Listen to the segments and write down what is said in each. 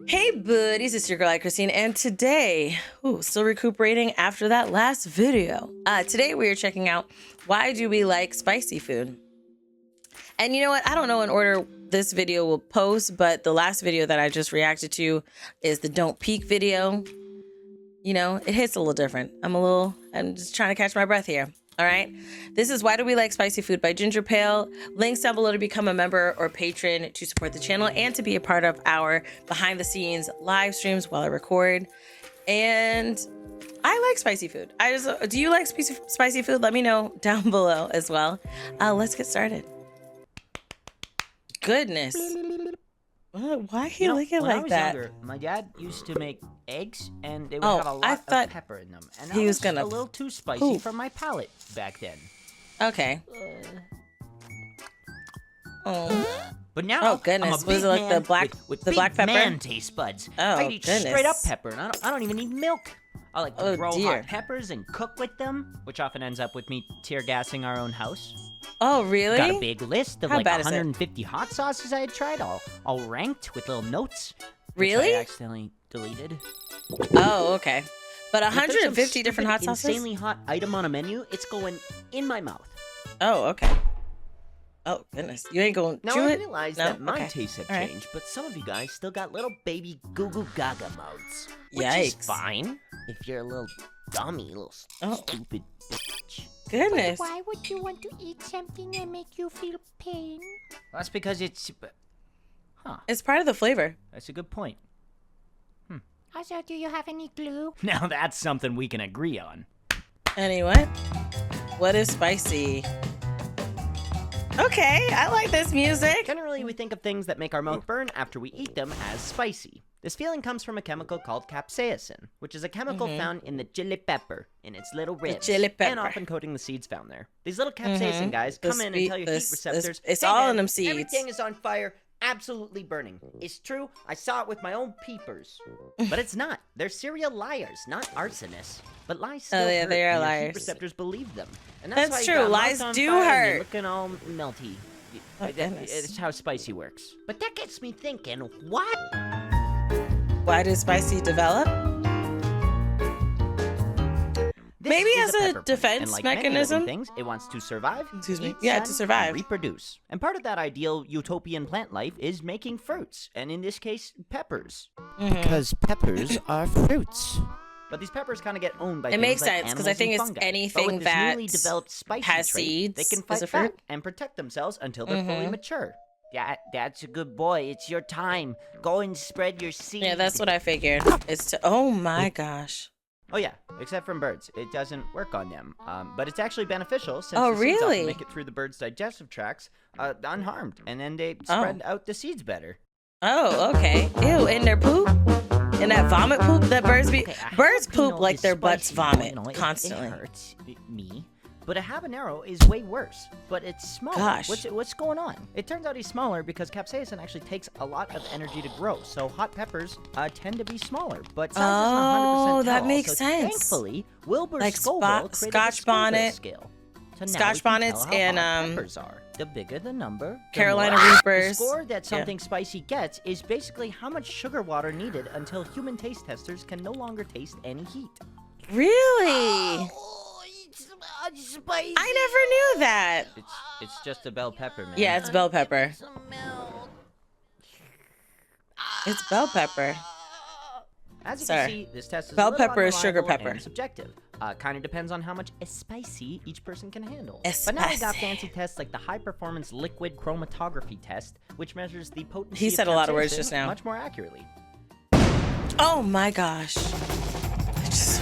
Hey buddies, it's your girl AyChristene, and today, still recuperating after that last video. Today we are checking out why do we like spicy food. And you know what? I don't know in order this video will post, but the last video that I just reacted to is the don't peek video. You know, it hits a little different. I'm just trying to catch my breath here. All right. This is Why Do We Like Spicy Food by GingerPale. Links down below to become a member or patron to support the channel and to be a part of our behind the scenes live streams while I record. And I like spicy food. Do you like spicy food? Let me know down below as well. Let's get started. Goodness. Why are you looking like that? Younger, my dad used to make eggs, and they would have a lot of pepper in them. And he was gonna a little too spicy for my palate back then. Okay. But now, oh goodness, was it like the black pepper? Man taste buds. Oh I eat goodness. straight up pepper, and I don't even need milk. I like to grow dear. hot peppers and cook with them, which often ends up with me tear gassing our own house. Oh really? Got a big list of How like bad 150 hot sauces I had tried, all ranked with little notes. Really? Which I accidentally deleted. Oh okay. But 150 different hot sauces? Insanely hot item on a menu, it's going in my mouth. Oh, okay. Oh, goodness. You ain't going to now, chew I it? realize No? that my Okay. tastes have All right. changed, but some of you guys still got little baby goo-goo gaga mouths. Which Yikes. is fine if you're a little dummy, little stupid bitch. Goodness. Why would you want to eat something that make you feel pain? Well, that's because it's... It's part of the flavor. That's a good point. Also, do you have any glue? Now that's something we can agree on. Anyway, what is spicy? Okay, I like this music. Generally, we think of things that make our mouth burn after we eat them as spicy. This feeling comes from a chemical called capsaicin, which is a chemical found in the chili pepper, in its little ribs, chili pepper. and often coating the seeds found there. These little capsaicin guys come in and tell your heat receptors, it's "Hey, all man, in them seeds. Everything is on fire, absolutely burning. It's true, I saw it with my own peepers. But it's not. They're serial liars, not arsonists. But lies still hurt, they are and your liars. heat receptors believe them. And That's why you true, got lies mouth on do fire and hurt. you're looking all melty. Oh, goodness. It's how spicy works. But that gets me thinking, what? Why does spicy develop? This Maybe is as a a pepper plant, defense and like many living mechanism? things, it wants to survive. Excuse me. eat Yeah, sun, to survive. and reproduce. And part of that ideal utopian plant life is making fruits, and in this case, peppers. Because peppers are fruits. But these peppers kind of get owned by It things makes like sense, 'cause I animals think and it's fungi. anything but with this that newly developed spicy has trait, seeds they can is fight a fruit. back and protect themselves until they're fully mature. Yeah, that's a good boy. It's your time. Go and spread your seed. Yeah, that's what I figured. It's to, oh my gosh. Oh yeah, except from birds. It doesn't work on them. But it's actually beneficial since Oh, the seeds really? often make it through the bird's digestive tracts unharmed, and then they spread out the seeds better. Oh, okay. Ew, in their poop? In that vomit poop that birds be... Okay, a Birds jalapeno poop like is their butts spicy, vomit you know, constantly. It hurts me. But a habanero is way worse, but it's smaller. Gosh. What's going on? It turns out he's smaller because capsaicin actually takes a lot of energy to grow. So hot peppers tend to be smaller, but size isn't 100% Oh, that tell. makes So sense. Thankfully, Wilbur Like Scoville created Scotch the Scoville bonnet- scale. So now Scotch we can bonnets tell how and, hot peppers are. The bigger the number, the Carolina more. Reapers. The score that something spicy gets is basically how much sugar water needed until human taste testers can no longer taste any heat. Really? Oh, it's spicy. I never knew that. It's just a bell pepper, man. Yeah, it's bell pepper. Some milk. It's bell pepper. As you Sorry. can see, this test is Bell a little pepper is sugar unreliable pepper. and subjective. Kind of depends on how much spicy each person can handle. But now we got Spicy. fancy tests like the high-performance liquid chromatography test, which measures the potency He said a lot of words capsaicin just now. much more accurately. Oh my gosh. It just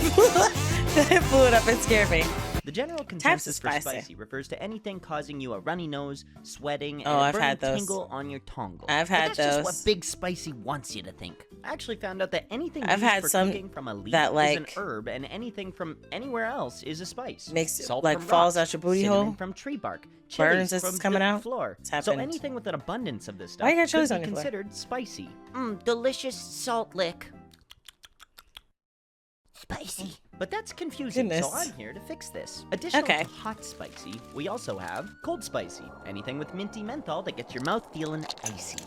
it blew it up and scared me. The general Types consensus of for spicy. spicy refers to anything causing you a runny nose, sweating, and Oh, a I've burning had those. tingle on your tongue. I've had That's just those. what Big Spicy wants you to think. I actually found out that anything I've used had for some cooking from a leaf that, is an like, herb, and anything from anywhere else is a spice. Makes it, Salt like, from falls rocks, out your booty cinnamon hole. from tree bark, Burns chilies as from it's coming the out. floor. It's So happened. anything with an abundance of this stuff Why you got could chilies be on your floor? considered spicy. Delicious salt lick. Spicy. But that's confusing, Goodness. so I'm here to fix this. Additional Okay. to hot spicy, we also have cold spicy. Anything with minty menthol that gets your mouth feeling icy.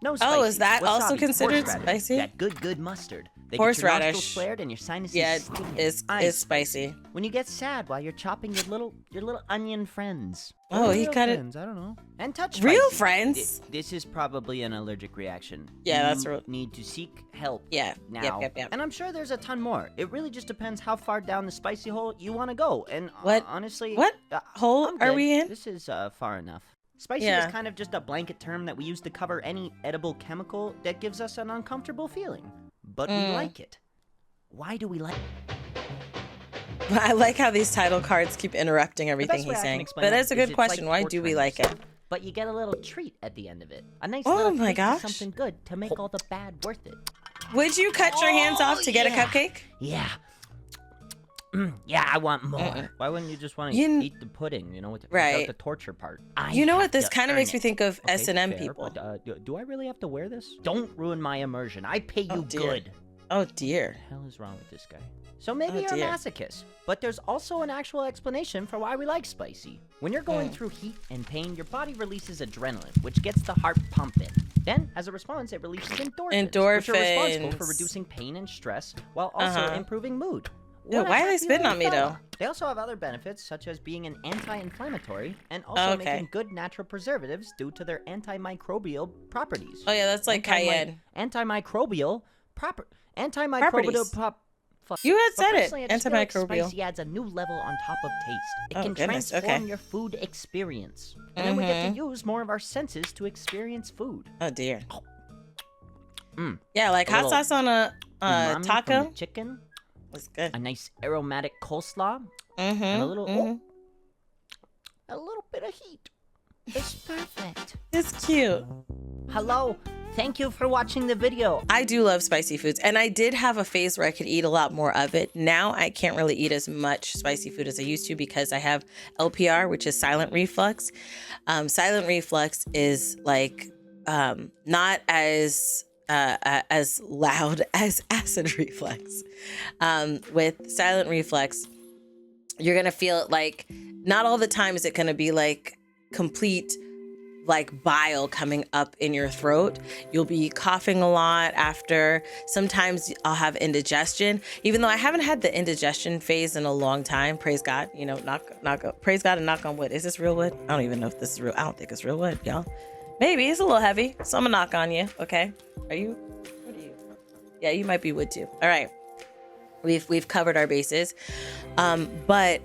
No spicy. Oh, is that also Wasabi, considered horseradish, spicy? That good mustard. They get your Horseradish. nostrils flared and your sinuses Yeah, stinging. is spicy. When you get sad while you're chopping your little onion friends. Oh, Or he real got it. friends, I don't know. And touch Real spicy. friends? This is probably an allergic reaction. Yeah, that's You real. need to seek help. Yeah. Now. Yep. And I'm sure there's a ton more. It really just depends how far down the spicy hole you want to go. And What? honestly, What hole I'm are good. we in? This is far enough. Spicy Yeah. is kind of just a blanket term that we use to cover any edible chemical that gives us an uncomfortable feeling. But we like it. Why do we like it? I like how these title cards keep interrupting everything best way he's I can saying. explain But that that's a is good it's question. like Why do we torturing like it? yourself, but you get a little treat at the end of it. A nice Oh little my taste of gosh. something good to make all the bad worth it. Would you cut your hands off to get a yeah. cupcake? Yeah. Yeah, I want more. Why wouldn't you just want to You- eat the pudding, without Right. the torture part? You know I what? have This to kind of earn makes me it. think of Okay, S&M fair, people. But, do I really have to wear this? Don't ruin my immersion. I pay you dear. good. Oh dear. What the hell is wrong with this guy? So maybe Oh, you're dear. a masochist, but there's also an actual explanation for why we like spicy. When you're going Hmm. through heat and pain, your body releases adrenaline, which gets the heart pumping. Then, as a response, it releases endorphins, which are responsible for Endorphins. reducing pain and stress, while also improving mood. Yeah, What a why are they happy spitting little on me, though? fella. They also have other benefits, such as being an anti-inflammatory and also Okay. making good natural preservatives due to their antimicrobial properties. Oh yeah, that's like cayenne. Antimicrobial proper. Antimicrobial Properties. prop. You had But said it. personally, I just feel like Antimicrobial. spicy adds a new level on top of taste. It Oh, can goodness, transform okay. your food experience. And then we get to use more of our senses to experience food. Oh dear. Mm. Yeah, like A hot little sauce on a Umami from taco. the chicken, That's good. a nice aromatic coleslaw, Mm-hmm. and a little a little bit of heat. It's perfect. It's cute. Hello, thank you for watching the video. I do love spicy foods, and I did have a phase where I could eat a lot more of it. Now I can't really eat as much spicy food as I used to because I have LPR, which is silent reflux. Silent reflux is like not as loud as acid reflux. With silent reflux, you're gonna feel it like not all the time is it gonna be like complete like bile coming up in your throat. You'll be coughing a lot after. Sometimes I'll have indigestion, even though I haven't had the indigestion phase in a long time. Praise God, praise God and knock on wood. Is this real wood? I don't even know if this is real. I don't think it's real wood, y'all. Maybe it's a little heavy, so I'm gonna knock on you. Okay? What are you? Yeah, you might be wood too. All right. We've covered our bases, but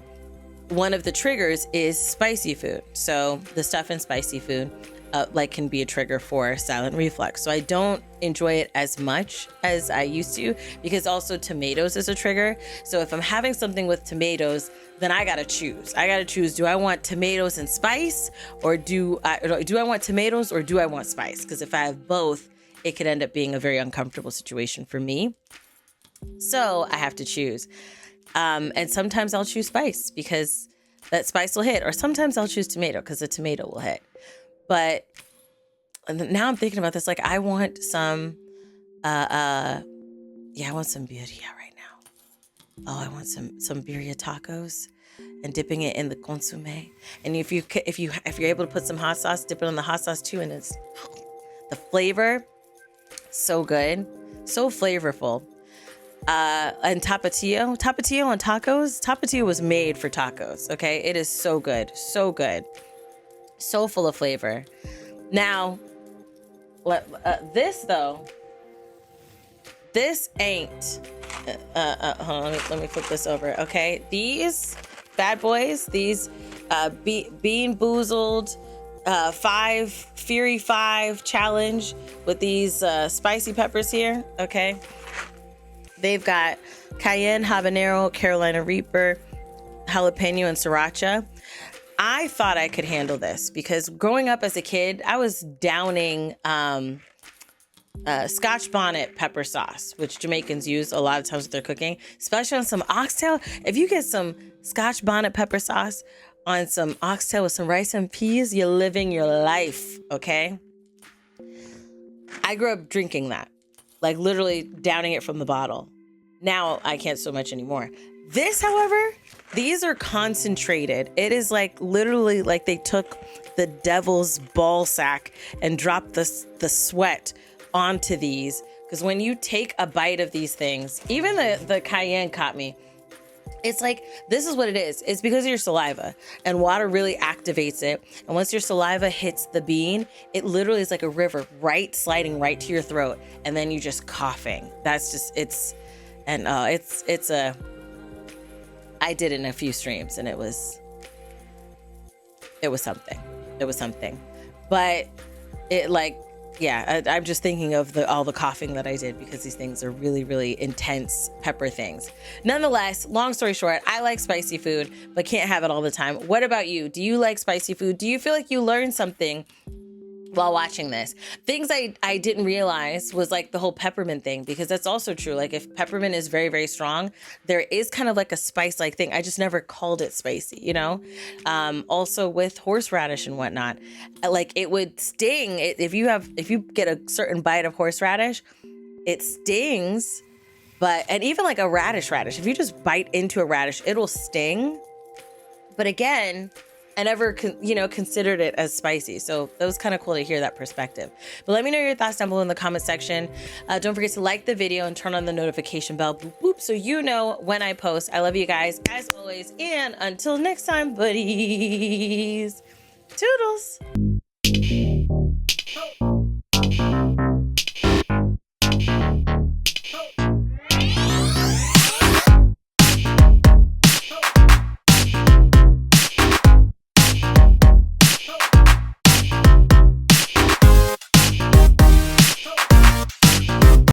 one of the triggers is spicy food. So the stuff in spicy food can be a trigger for silent reflux. So I don't enjoy it as much as I used to because also tomatoes is a trigger. So if I'm having something with tomatoes, then I gotta choose. Do I want tomatoes and spice, or do I want tomatoes or do I want spice? Because if I have both, it could end up being a very uncomfortable situation for me. So I have to choose. And sometimes I'll choose spice because that spice will hit, or sometimes I'll choose tomato because the tomato will hit. But now I'm thinking about this, like I want some, I want some birria right now. Oh, I want some birria tacos, and dipping it in the consommé. And if you're able to put some hot sauce, dip it on the hot sauce too, and it's the flavor, so good, so flavorful. And tapatio on tacos. Tapatio was made for tacos. Okay, it is so good, so full of flavor. Now, this ain't. Hold on, let me flip this over. Okay, these bad boys, these Bean Boozled 5 Fury 5 challenge with these spicy peppers here. Okay. They've got cayenne, habanero, Carolina Reaper, jalapeno, and sriracha. I thought I could handle this because growing up as a kid, I was downing Scotch bonnet pepper sauce, which Jamaicans use a lot of times with their cooking, especially on some oxtail. If you get some Scotch bonnet pepper sauce on some oxtail with some rice and peas, you're living your life, okay? I grew up drinking that. Like literally downing it from the bottle. Now I can't so much anymore. This, however, these are concentrated. It is like literally like they took the devil's ball sack and drop the sweat onto these. Because when you take a bite of these things, even the cayenne caught me. It's like, this is what it is. It's because of your saliva, and water really activates it. And once your saliva hits the bean, it literally is like a river sliding right to your throat. And then you just coughing. That's just, I did it in a few streams, and it was something. It was something. But it, like, yeah, I'm just thinking of all the coughing that I did, because these things are really, really intense pepper things. Nonetheless, long story short, I like spicy food, but can't have it all the time. What about you? Do you like spicy food? Do you feel like you learned something while watching this? Things I didn't realize was like the whole peppermint thing, because that's also true. Like, if peppermint is very, very strong, there is kind of like a spice like thing. I just never called it spicy, you know? Also with horseradish and whatnot, like, it would sting if you get a certain bite of horseradish, it stings. And even like a radish, if you just bite into a radish, it'll sting. But again, I never, considered it as spicy. So that was kind of cool to hear that perspective. But let me know your thoughts down below in the comment section. Don't forget to like the video and turn on the notification bell, boop, boop, so you know when I post. I love you guys, as always. And until next time, buddies. Toodles.